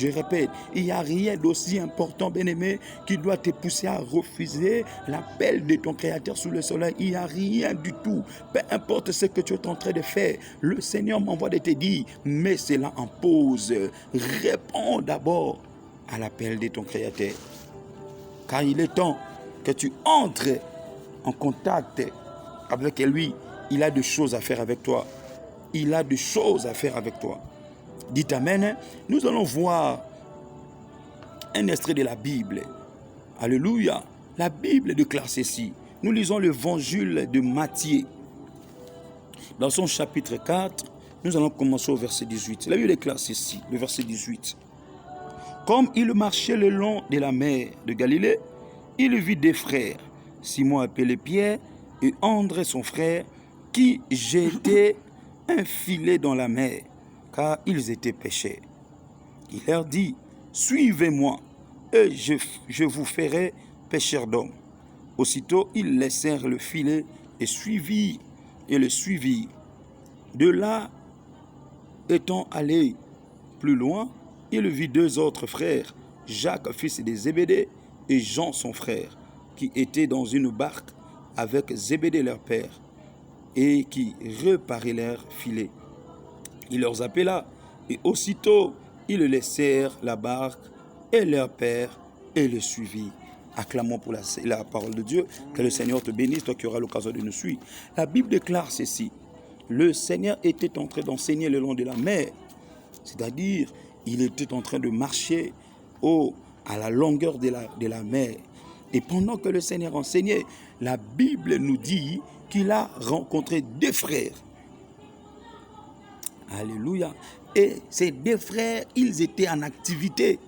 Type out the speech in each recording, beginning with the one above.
Je répète, il n'y a rien d'aussi important, bien-aimé, qui doit te pousser à refuser l'appel de ton Créateur sous le soleil. Il n'y a rien du tout. Peu importe ce que tu es en train de faire, le Seigneur m'envoie de te dire, mets cela en pause. Réponds d'abord à l'appel de ton Créateur. Car il est temps que tu entres en contact avec lui. Il a des choses à faire avec toi. Il a des choses à faire avec toi. Dites Amen. Nous allons voir un extrait de la Bible. Alléluia. La Bible déclare ceci. Nous lisons l'évangile de Matthieu. Dans son chapitre 4, nous allons commencer au verset 18. La Bible déclare ceci, le verset 18. Comme il marchait le long de la mer de Galilée, il vit deux frères, Simon appelé Pierre et André son frère, qui jetaient un filet dans la mer, car ils étaient pêcheurs. Il leur dit, suivez-moi, et je vous ferai pêcheurs d'hommes. Aussitôt, ils laissèrent le filet et le suivirent. De là, étant allés plus loin, il vit deux autres frères, Jacques, fils de Zébédée, et Jean, son frère, qui étaient dans une barque avec Zébédée, leur père, et qui réparaient leur filet. Il leur appela, et aussitôt, ils laissèrent la barque et leur père, et le suivirent. Acclamons pour la parole de Dieu. Que le Seigneur te bénisse, toi qui auras l'occasion de nous suivre. La Bible déclare ceci. Le Seigneur était en train d'enseigner le long de la mer. C'est-à-dire, il était en train de marcher à la longueur de la mer. Et pendant que le Seigneur enseignait, la Bible nous dit qu'il a rencontré deux frères. Alléluia. Et ces deux frères, ils étaient en activité.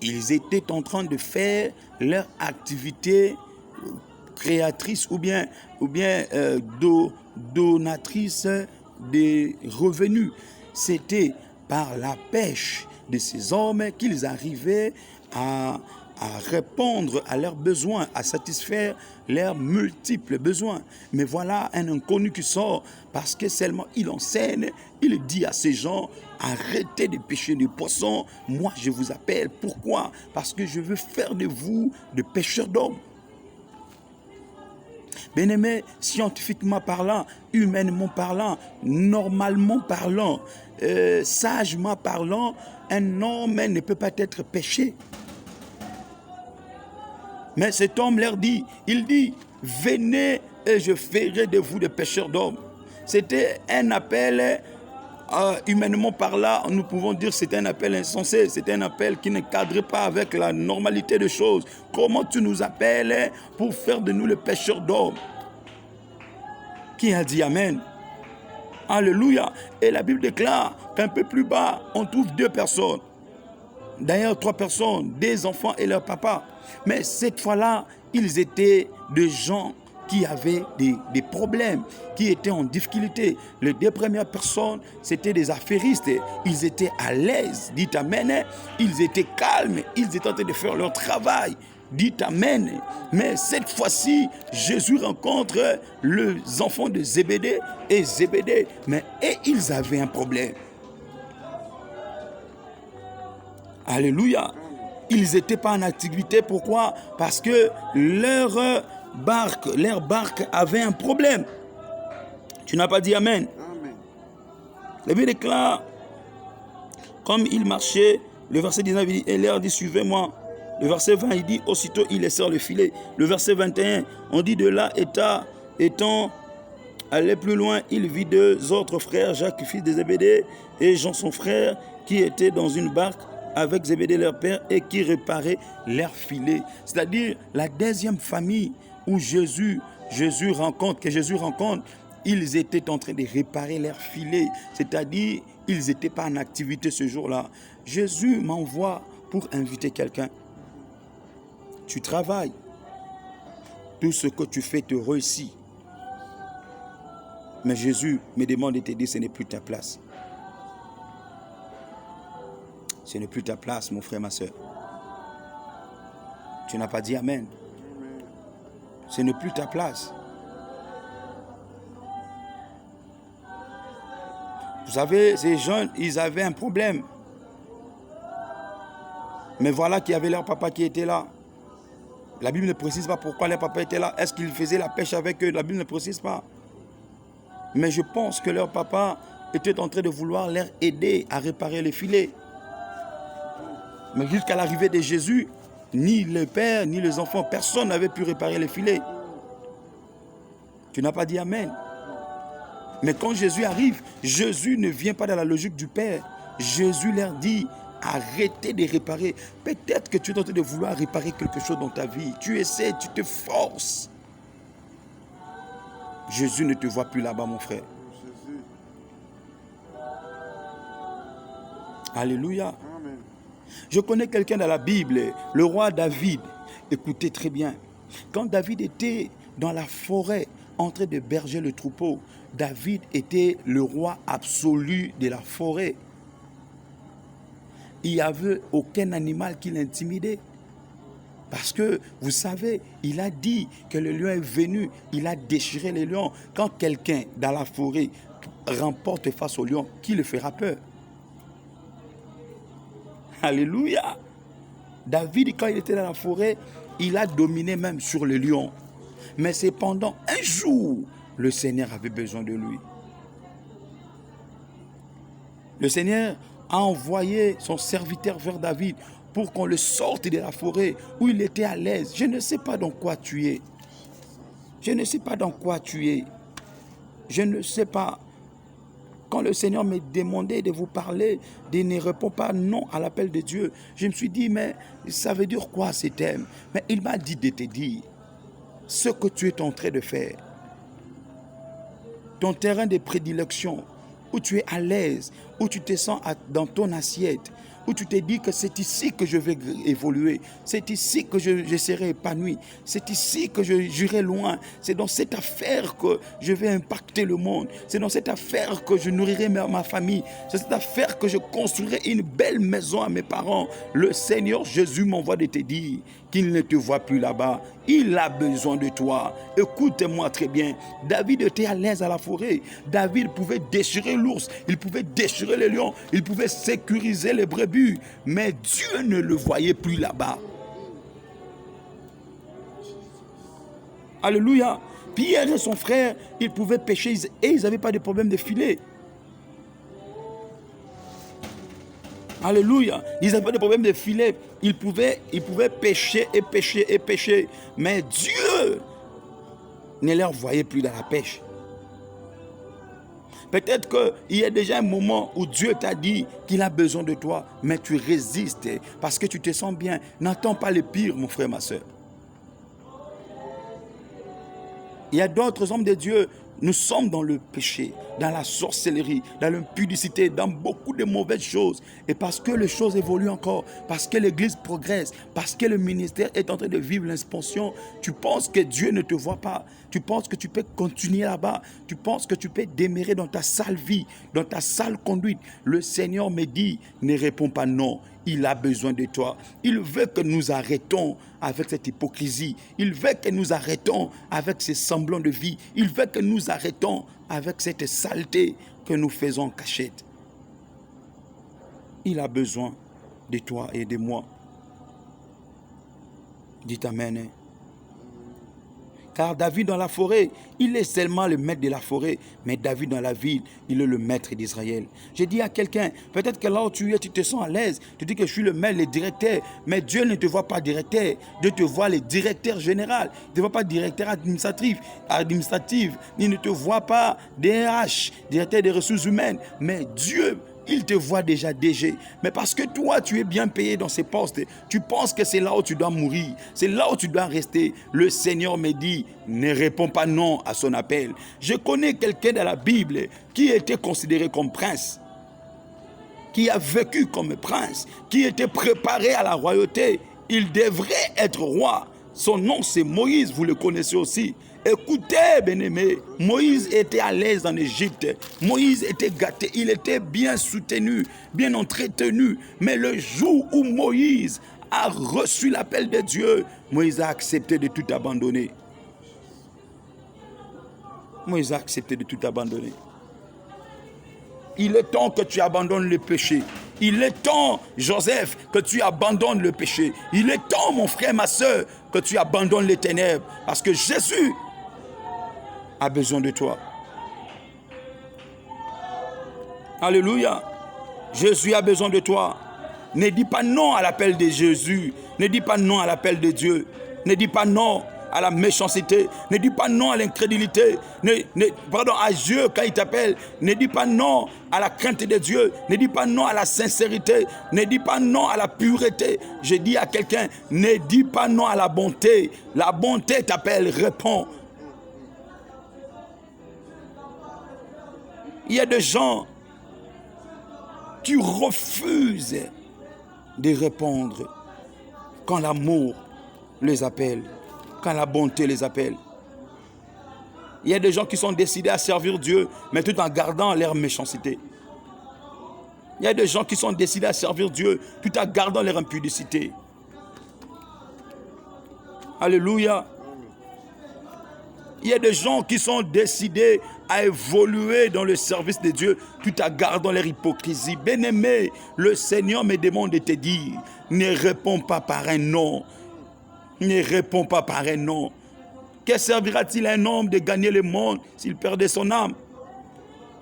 Ils étaient en train de faire leur activité créatrice ou bien donatrice des revenus. C'était par la pêche de ces hommes qu'ils arrivaient à répondre à leurs besoins, à satisfaire leurs multiples besoins. Mais voilà un inconnu qui sort parce que seulement il enseigne, il dit à ces gens, arrêtez de pêcher des poissons, moi je vous appelle. Pourquoi? Parce que je veux faire de vous des pêcheurs d'hommes. Bien-aimé, scientifiquement parlant, humainement parlant, normalement parlant, sagement parlant, un homme ne peut pas être péché. Mais cet homme leur dit, il dit, venez et je ferai de vous des pêcheurs d'hommes. C'était un appel, humainement parlant, nous pouvons dire que c'était un appel insensé, c'était un appel qui ne cadrait pas avec la normalité des choses. Comment tu nous appelles pour faire de nous les pêcheurs d'hommes? Qui a dit Amen? Alléluia. Et la Bible déclare qu'un peu plus bas, on trouve deux personnes. D'ailleurs, trois personnes, des enfants et leur papa. Mais cette fois-là, ils étaient des gens qui avaient des problèmes, qui étaient en difficulté. Les deux premières personnes, c'était des affairistes. Ils étaient à l'aise, dites Amen. Ils étaient calmes, ils étaient en train de faire leur travail. Dites Amen. Mais cette fois-ci, Jésus rencontre les enfants de Zébédée et Zébédée. Et ils avaient un problème. Alléluia. Ils n'étaient pas en activité. Pourquoi? Parce que leur barque avait un problème. Tu n'as pas dit Amen. Amen. La Bible déclare, comme il marchait, le verset 19, il dit, et leur dit, suivez-moi. Le verset 20, il dit, aussitôt il laissèrent le filet. Le verset 21, on dit, de là, étant allé plus loin, il vit deux autres frères, Jacques, fils de Zébédée, et Jean, son frère, qui étaient dans une barque avec Zébédée, leur père, et qui réparaient leur filet. C'est-à-dire, la deuxième famille où Jésus rencontre, ils étaient en train de réparer leur filet. C'est-à-dire, ils n'étaient pas en activité ce jour-là. Jésus m'envoie pour inviter quelqu'un. Tu travailles. Tout ce que tu fais te réussit. Mais Jésus me demande de te dire, ce n'est plus ta place. Ce n'est plus ta place, mon frère, ma soeur. Tu n'as pas dit Amen. Ce n'est plus ta place. Vous savez, ces jeunes, ils avaient un problème. Mais voilà qu'il y avait leur papa qui était là. La Bible ne précise pas pourquoi leur papa était là. Est-ce qu'il faisait la pêche avec eux? La Bible ne précise pas. Mais je pense que leur papa était en train de vouloir leur aider à réparer les filets. Mais jusqu'à l'arrivée de Jésus, ni le père, ni les enfants, personne n'avait pu réparer les filets. Tu n'as pas dit Amen. Mais quand Jésus arrive, Jésus ne vient pas dans la logique du Père. Jésus leur dit, arrêtez de réparer. Peut-être que tu es en train de vouloir réparer quelque chose dans ta vie. Tu essaies, tu te forces. Jésus ne te voit plus là-bas, mon frère. Alléluia. Amen. Je connais quelqu'un dans la Bible, le roi David. Écoutez très bien. Quand David était dans la forêt, en train de berger le troupeau, David était le roi absolu de la forêt. Il n'y avait aucun animal qui l'intimidait. Parce que, vous savez, il a dit que le lion est venu, il a déchiré les lions. Quand quelqu'un dans la forêt remporte face au lion, qui le fera peur? Alléluia. David, quand il était dans la forêt, il a dominé même sur le lion. Mais cependant, un jour, le Seigneur avait besoin de lui. Le Seigneur a envoyé son serviteur vers David pour qu'on le sorte de la forêt où il était à l'aise. Je ne sais pas dans quoi tu es. Je ne sais pas dans quoi tu es. Je ne sais pas. Quand le Seigneur me demandait de vous parler, de ne répondre pas non à l'appel de Dieu, je me suis dit, mais ça veut dire quoi ce thème? Mais il m'a dit de te dire ce que tu es en train de faire. Ton terrain de prédilection, où tu es à l'aise, où tu te sens dans ton assiette, où tu te dis que c'est ici que je vais évoluer, c'est ici que je serai épanoui, c'est ici que j'irai loin, c'est dans cette affaire que je vais impacter le monde, c'est dans cette affaire que je nourrirai ma famille, c'est cette affaire que je construirai une belle maison à mes parents. Le Seigneur Jésus m'envoie de te dire qu'il ne te voit plus là-bas. Il a besoin de toi. Écoute-moi très bien. David était à l'aise à la forêt. David pouvait déchirer l'ours, il pouvait déchirer les lions, il pouvait sécuriser les brebis. Mais Dieu ne le voyait plus là-bas. Alléluia. Pierre et son frère, ils pouvaient pêcher et ils n'avaient pas de problème de filet. Alléluia. Ils n'avaient pas de problème de filet. Ils pouvaient pêcher et pêcher et pêcher. Mais Dieu ne leur voyait plus dans la pêche. Peut-être qu'il y a déjà un moment où Dieu t'a dit qu'il a besoin de toi, mais tu résistes parce que tu te sens bien. N'attends pas le pire, mon frère, ma soeur. Il y a d'autres hommes de Dieu. Nous sommes dans le péché, dans la sorcellerie, dans l'impudicité, dans beaucoup de mauvaises choses. Et parce que les choses évoluent encore, parce que l'église progresse, parce que le ministère est en train de vivre l'expansion, tu penses que Dieu ne te voit pas. Tu penses que tu peux continuer là-bas. Tu penses que tu peux demeurer dans ta sale vie, dans ta sale conduite. Le Seigneur me dit, ne réponds pas non. Il a besoin de toi. Il veut que nous arrêtons avec cette hypocrisie. Il veut que nous arrêtons avec ces semblants de vie. Il veut que nous arrêtons avec cette saleté que nous faisons en cachette. Il a besoin de toi et de moi. Dites Amen. Car David dans la forêt, il est seulement le maître de la forêt. Mais David dans la ville, il est le maître d'Israël. J'ai dit à quelqu'un, peut-être que là où tu es, tu te sens à l'aise. Tu dis que je suis le maître, le directeur. Mais Dieu ne te voit pas directeur. Dieu te voit le directeur général. Il ne te voit pas directeur administratif. Il ne te voit pas DRH, directeur des ressources humaines. Mais Dieu, il te voit déjà DG. Mais parce que toi, tu es bien payé dans ces postes, tu penses que c'est là où tu dois mourir. C'est là où tu dois rester. Le Seigneur me dit, ne réponds pas non à son appel. Je connais quelqu'un dans la Bible qui était considéré comme prince, qui a vécu comme prince, qui était préparé à la royauté. Il devrait être roi. Son nom, c'est Moïse, vous le connaissez aussi. Écoutez, bien-aimé, Moïse était à l'aise en Égypte. Moïse était gâté, il était bien soutenu, bien entretenu. Mais le jour où Moïse a reçu l'appel de Dieu, Moïse a accepté de tout abandonner. Moïse a accepté de tout abandonner. Il est temps que tu abandonnes le péché. Il est temps, Joseph, que tu abandonnes le péché. Il est temps, mon frère, ma soeur, que tu abandonnes les ténèbres. Parce que Jésus a besoin de toi. Alléluia. Jésus a besoin de toi. Ne dis pas non à l'appel de Jésus. Ne dis pas non à l'appel de Dieu. Ne dis pas non à la méchanceté. Ne dis pas non à l'incrédulité. Pardon, à Dieu quand il t'appelle. Ne dis pas non à la crainte de Dieu. Ne dis pas non à la sincérité. Ne dis pas non à la pureté. Je dis à quelqu'un, ne dis pas non à la bonté. La bonté t'appelle, réponds. Il y a des gens qui refusent de répondre quand l'amour les appelle, quand la bonté les appelle. Il y a des gens qui sont décidés à servir Dieu, mais tout en gardant leur méchanceté. Il y a des gens qui sont décidés à servir Dieu, tout en gardant leur impudicité. Alléluia. Il y a des gens qui sont décidés à évoluer dans le service de Dieu tout en gardant leur hypocrisie. Bien-aimé, le Seigneur me demande de te dire, ne réponds pas par un non. Ne réponds pas par un non. Que servira-t-il à un homme de gagner le monde s'il perdait son âme?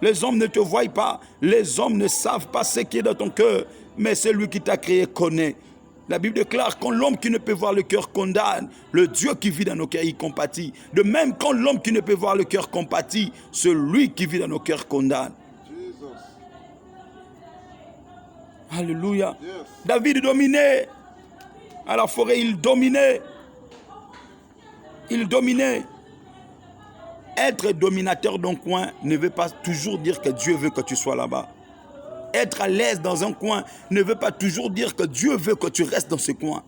Les hommes ne te voient pas, les hommes ne savent pas ce qui est dans ton cœur, mais celui qui t'a créé connaît. La Bible déclare, quand l'homme qui ne peut voir le cœur condamne, le Dieu qui vit dans nos cœurs, il compatit. De même, quand l'homme qui ne peut voir le cœur compatit, celui qui vit dans nos cœurs condamne. Jesus. Alléluia. Yes. David dominait. À la forêt, il dominait. Il dominait. Être dominateur d'un coin ne veut pas toujours dire que Dieu veut que tu sois là-bas. Être à l'aise dans un coin ne veut pas toujours dire que Dieu veut que tu restes dans ce coin.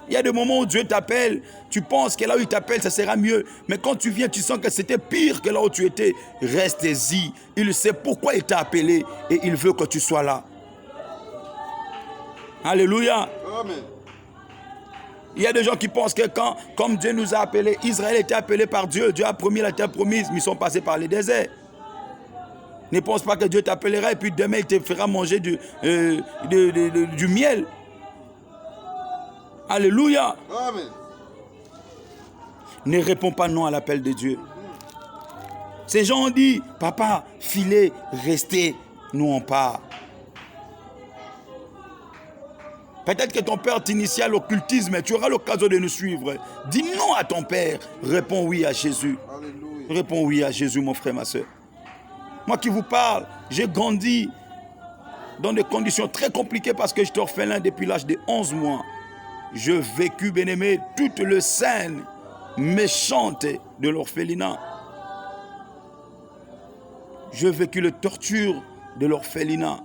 Il y a des moments où Dieu t'appelle, tu penses que là où il t'appelle, ça sera mieux. Mais quand tu viens, tu sens que c'était pire que là où tu étais. Reste-y. Il sait pourquoi il t'a appelé et il veut que tu sois là. Alléluia. Amen. Il y a des gens qui pensent que comme Dieu nous a appelés, Israël était appelé par Dieu. Dieu a promis la terre promise, mais ils sont passés par les déserts. Ne pense pas que Dieu t'appellera et puis demain il te fera manger du miel. Alléluia. Amen. Ne réponds pas non à l'appel de Dieu. Ces gens ont dit, papa, filez, restez, nous on part. Peut-être que ton père t'initie à l'occultisme, tu auras l'occasion de nous suivre. Dis non à ton père. Réponds oui à Jésus. Alléluia. Réponds oui à Jésus, mon frère, ma soeur. Moi qui vous parle, j'ai grandi dans des conditions très compliquées parce que j'étais orphelin depuis l'âge de 11 mois. J'ai vécu, bien-aimé, toute le scène méchante de l'orphelinat. J'ai vécu les tortures de l'orphelinat.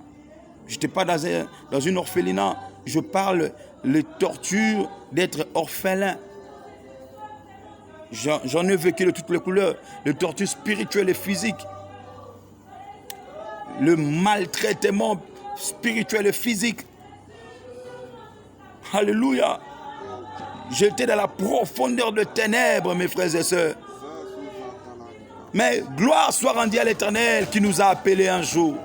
Je n'étais pas dans une orphelinat. Je parle les tortures d'être orphelin. J'en ai vécu de toutes les couleurs. Les tortures spirituelles et physiques. Le maltraitement spirituel et physique. Alléluia. J'étais dans la profondeur de ténèbres, mes frères et sœurs. Mais gloire soit rendue à l'Éternel qui nous a appelés un jour.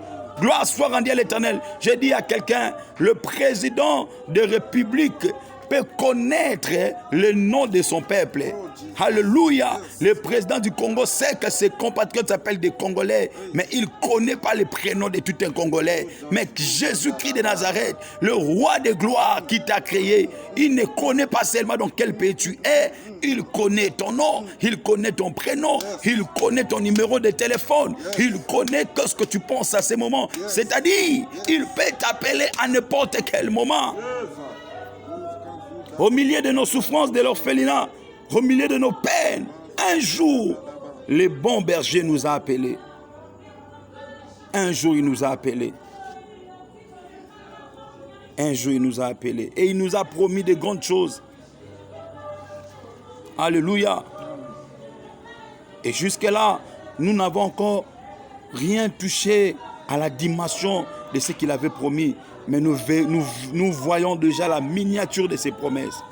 Gloire soit rendue à l'Éternel. J'ai dit à quelqu'un, le président de République peut connaître le nom de son peuple. Alléluia. Le président du Congo sait que ses compatriotes s'appellent des Congolais, mais il ne connaît pas le prénom de tout un Congolais. Mais Jésus-Christ de Nazareth, le roi de gloire qui t'a créé, il ne connaît pas seulement dans quel pays tu es, il connaît ton nom, il connaît ton prénom, il connaît ton numéro de téléphone, il connaît que ce que tu penses à ce moment. C'est-à-dire, il peut t'appeler à n'importe quel moment. Au milieu de nos souffrances de l'orphelinat, au milieu de nos peines, un jour, le bon berger nous a appelés. Un jour, il nous a appelés. Un jour, il nous a appelés. Et il nous a promis de grandes choses. Alléluia. Et jusque-là, nous n'avons encore rien touché à la dimension de ce qu'il avait promis. Mais nous voyons déjà la miniature de ses promesses.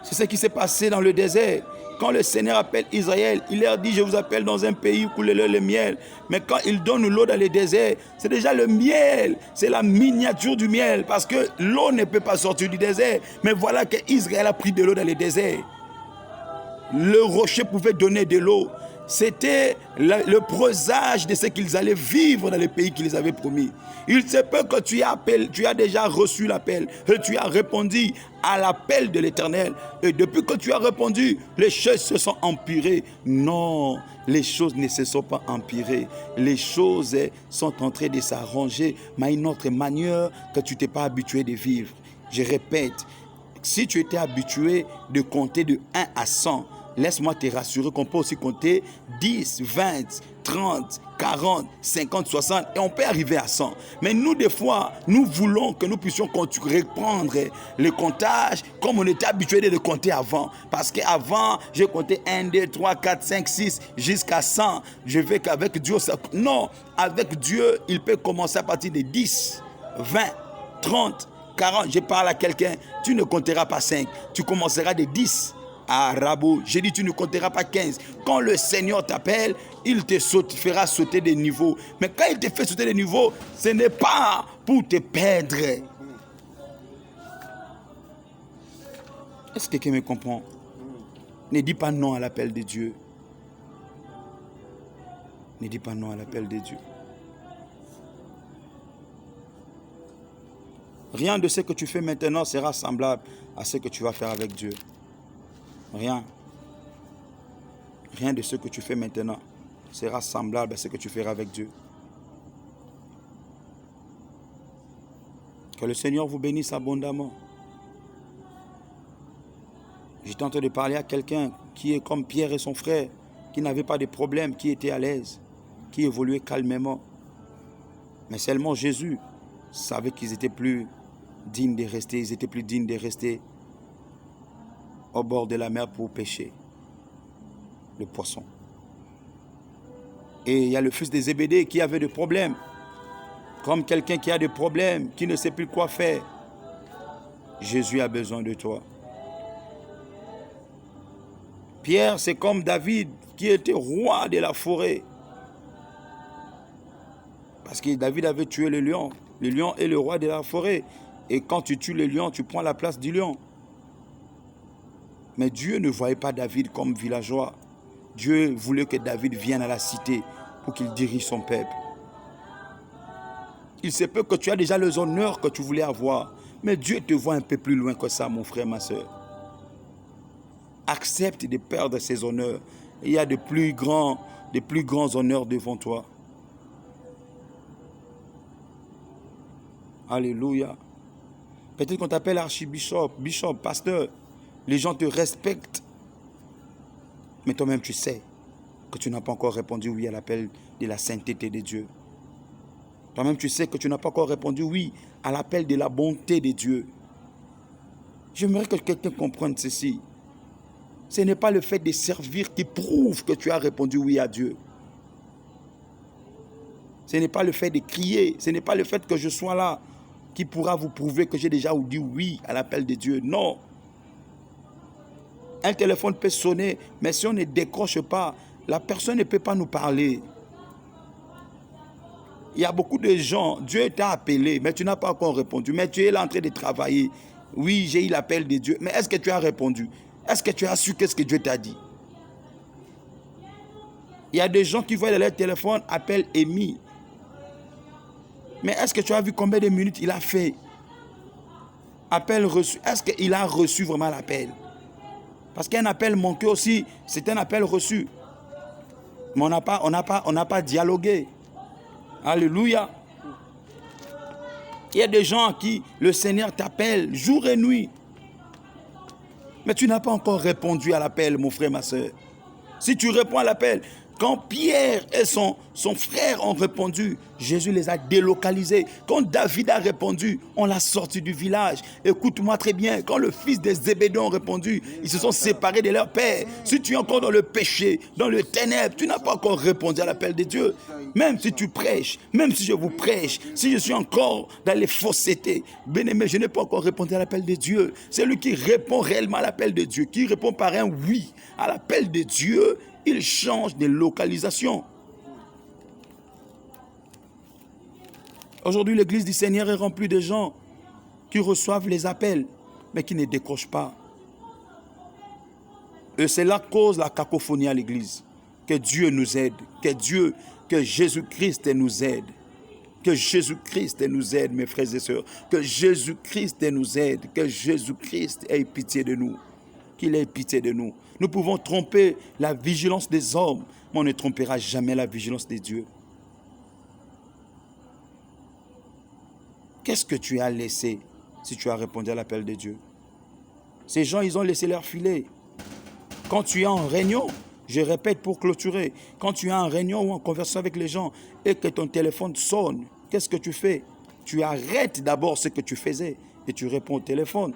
C'est ce qui s'est passé dans le désert. Quand le Seigneur appelle Israël, il leur dit, je vous appelle dans un pays où coule le lait et le miel. Mais quand il donne l'eau dans les déserts, c'est déjà le miel. C'est la miniature du miel. Parce que l'eau ne peut pas sortir du désert. Mais voilà qu'Israël a pris de l'eau dans les déserts. Le rocher pouvait donner de l'eau. C'était le présage de ce qu'ils allaient vivre dans le pays qu'il les avait promis. Il se peut que tu as déjà reçu l'appel et tu as répondu à l'appel de l'Éternel. Et depuis que tu as répondu, les choses se sont empirées. Non, les choses ne se sont pas empirées. Les choses sont en train de s'arranger, mais une autre manière que tu t'es pas habitué de vivre. Je répète, si tu étais habitué de compter de 1 à 100, laisse-moi te rassurer qu'on peut aussi compter 10, 20, 30, 40, 50, 60 et on peut arriver à 100. Mais nous, des fois, nous voulons que nous puissions reprendre le comptage comme on était habitué de le compter avant. Parce qu'avant, j'ai compté 1, 2, 3, 4, 5, 6 jusqu'à 100. Je veux qu'avec Dieu, ça... Non, avec Dieu, il peut commencer à partir de 10, 20, 30, 40. Je parle à quelqu'un, tu ne compteras pas 5, tu commenceras de 10. Ah, Rabo, j'ai dit tu ne compteras pas 15. Quand le Seigneur t'appelle, il te fera sauter des niveaux. Mais quand il te fait sauter des niveaux, ce n'est pas pour te perdre. Est-ce que quelqu'un me comprend? Ne dis pas non à l'appel de Dieu. Ne dis pas non à l'appel de Dieu. Rien de ce que tu fais maintenant sera semblable à ce que tu vas faire avec Dieu. Rien. Rien de ce que tu fais maintenant sera semblable à ce que tu feras avec Dieu. Que le Seigneur vous bénisse abondamment. J'étais en train de parler à quelqu'un qui est comme Pierre et son frère, qui n'avait pas de problème, qui était à l'aise, qui évoluait calmement. Mais seulement Jésus savait qu'ils étaient plus dignes de rester, ils étaient plus dignes de rester au bord de la mer pour pêcher le poisson. Et il y a le fils de Zébédée qui avait des problèmes. Comme quelqu'un qui a des problèmes, qui ne sait plus quoi faire. Jésus a besoin de toi. Pierre, c'est comme David qui était roi de la forêt. Parce que David avait tué le lion. Le lion est le roi de la forêt. Et quand tu tues le lion, tu prends la place du lion. Mais Dieu ne voyait pas David comme villageois. Dieu voulait que David vienne à la cité pour qu'il dirige son peuple. Il se peut que tu as déjà les honneurs que tu voulais avoir. Mais Dieu te voit un peu plus loin que ça, mon frère, ma soeur. Accepte de perdre ces honneurs. Il y a de plus grands honneurs devant toi. Alléluia. Peut-être qu'on t'appelle archibishop, bishop, pasteur. Les gens te respectent. Mais toi-même, tu sais que tu n'as pas encore répondu oui à l'appel de la sainteté de Dieu. Toi-même, tu sais que tu n'as pas encore répondu oui à l'appel de la bonté de Dieu. J'aimerais que quelqu'un comprenne ceci. Ce n'est pas le fait de servir qui prouve que tu as répondu oui à Dieu. Ce n'est pas le fait de crier. Ce n'est pas le fait que je sois là qui pourra vous prouver que j'ai déjà dit oui à l'appel de Dieu. Non. Un téléphone peut sonner, mais si on ne décroche pas, la personne ne peut pas nous parler. Il y a beaucoup de gens, Dieu t'a appelé, mais tu n'as pas encore répondu. Mais tu es là en train de travailler. Oui, j'ai eu l'appel de Dieu. Mais est-ce que tu as répondu? Est-ce que tu as su qu'est-ce que Dieu t'a dit? Il y a des gens qui voient dans leur téléphone, appel émis. Mais est-ce que tu as vu combien de minutes il a fait? Appel reçu. Est-ce qu'il a reçu vraiment l'appel? Parce qu'un appel manqué aussi, c'est un appel reçu. Mais on n'a pas dialogué. Alléluia. Il y a des gens à qui le Seigneur t'appelle jour et nuit. Mais tu n'as pas encore répondu à l'appel, mon frère, ma soeur. Si tu réponds à l'appel, Quand Pierre et son frère ont répondu, Jésus les a délocalisés. Quand David a répondu, on l'a sorti du village. Écoute-moi très bien, quand le fils des Zébédée ont répondu, ils se sont séparés de leur père. Si tu es encore dans le péché, dans le ténèbre, tu n'as pas encore répondu à l'appel de Dieu. Même si tu prêches, même si je vous prêche, si je suis encore dans les faussetés, bien-aimé, je n'ai pas encore répondu à l'appel de Dieu. C'est lui qui répond réellement à l'appel de Dieu, qui répond par un oui à l'appel de Dieu. Il change de localisation. Aujourd'hui, l'église du Seigneur est remplie de gens qui reçoivent les appels, mais qui ne décrochent pas. Et c'est là cause la cacophonie à l'église. Que Dieu nous aide, que Jésus-Christ nous aide. Que Jésus-Christ nous aide, mes frères et sœurs. Que Jésus-Christ nous aide. Que Jésus-Christ ait pitié de nous. Qu'il ait pitié de nous. Nous pouvons tromper la vigilance des hommes, mais on ne trompera jamais la vigilance des dieux. Qu'est-ce que tu as laissé si tu as répondu à l'appel de Dieu? Ces gens, ils ont laissé leur filet. Quand tu es en réunion, je répète pour clôturer, quand tu es en réunion ou en conversation avec les gens et que ton téléphone sonne, qu'est-ce que tu fais? Tu arrêtes d'abord ce que tu faisais et tu réponds au téléphone.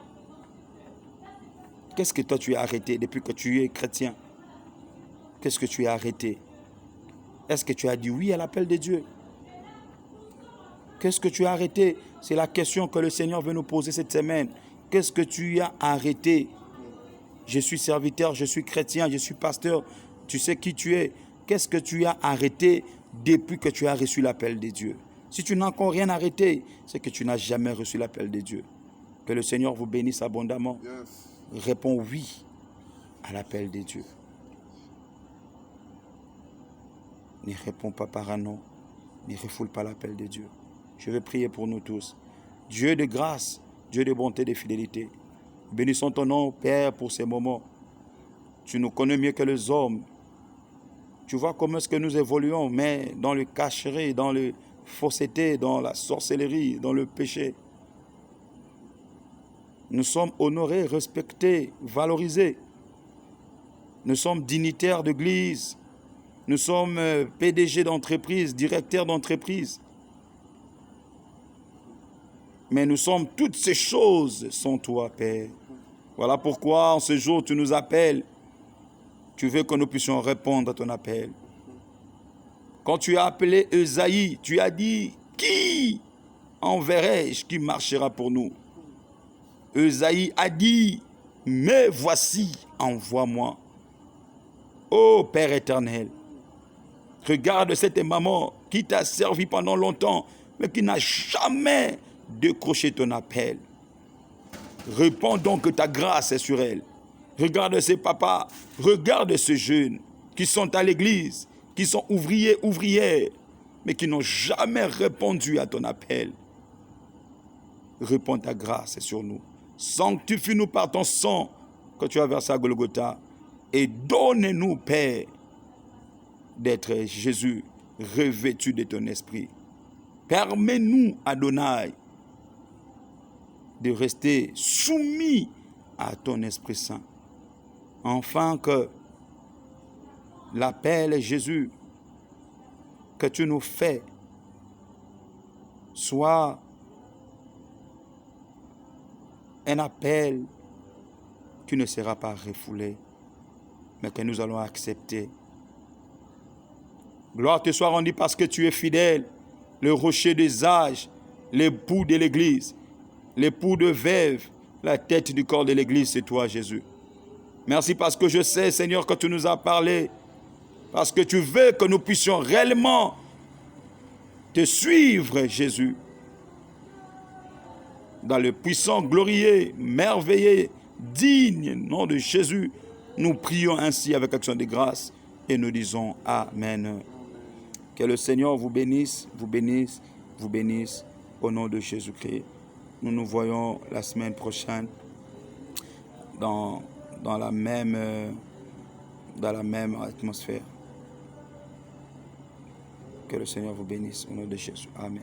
Qu'est-ce que toi tu as arrêté depuis que tu es chrétien? Qu'est-ce que tu as arrêté? Est-ce que tu as dit oui à l'appel de Dieu? Qu'est-ce que tu as arrêté? C'est la question que le Seigneur veut nous poser cette semaine. Qu'est-ce que tu as arrêté? Je suis serviteur, je suis chrétien, je suis pasteur. Tu sais qui tu es. Qu'est-ce que tu as arrêté depuis que tu as reçu l'appel de Dieu? Si tu n'as encore rien arrêté, c'est que tu n'as jamais reçu l'appel de Dieu. Que le Seigneur vous bénisse abondamment. Réponds oui à l'appel de Dieu. Ne réponds pas par un non. Ne refoule pas l'appel de Dieu. Je vais prier pour nous tous. Dieu de grâce, Dieu de bonté, de fidélité. Bénissons ton nom, Père, pour ces moments. Tu nous connais mieux que les hommes. Tu vois comment est-ce que nous évoluons, mais dans le cacherie, dans le fausseté, dans la sorcellerie, dans le péché. Nous sommes honorés, respectés, valorisés. Nous sommes dignitaires d'église. Nous sommes PDG d'entreprise, directeurs d'entreprise. Mais nous sommes toutes ces choses sans toi, Père. Voilà pourquoi en ce jour tu nous appelles. Tu veux que nous puissions répondre à ton appel. Quand tu as appelé Esaïe, tu as dit, qui enverrai-je qui marchera pour nous? Esaïe a dit, mais voici, envoie-moi. Ô Père éternel, regarde cette maman qui t'a servi pendant longtemps, mais qui n'a jamais décroché ton appel. Réponds donc que ta grâce est sur elle. Regarde ces papas, regarde ces jeunes qui sont à l'église, qui sont ouvriers, ouvrières, mais qui n'ont jamais répondu à ton appel. Réponds ta grâce sur nous. Sanctifie-nous par ton sang que tu as versé à Golgotha et donne-nous, Père, d'être Jésus revêtu de ton esprit. Permets-nous, Adonai, de rester soumis à ton Esprit Saint. Enfin que l'appel, Jésus, que tu nous fais, soit un appel qui ne sera pas refoulé, mais que nous allons accepter. Gloire te soit rendue parce que tu es fidèle, le rocher des âges, l'époux de l'Église, l'époux de Veuve, la tête du corps de l'Église, c'est toi, Jésus. Merci parce que je sais, Seigneur, que tu nous as parlé, parce que tu veux que nous puissions réellement te suivre, Jésus. Dans le puissant, glorieux, merveilleux, digne nom de Jésus, nous prions ainsi avec action de grâce et nous disons Amen. Que le Seigneur vous bénisse, vous bénisse, vous bénisse au nom de Jésus-Christ. Nous nous voyons la semaine prochaine dans la même atmosphère. Que le Seigneur vous bénisse au nom de Jésus. Amen.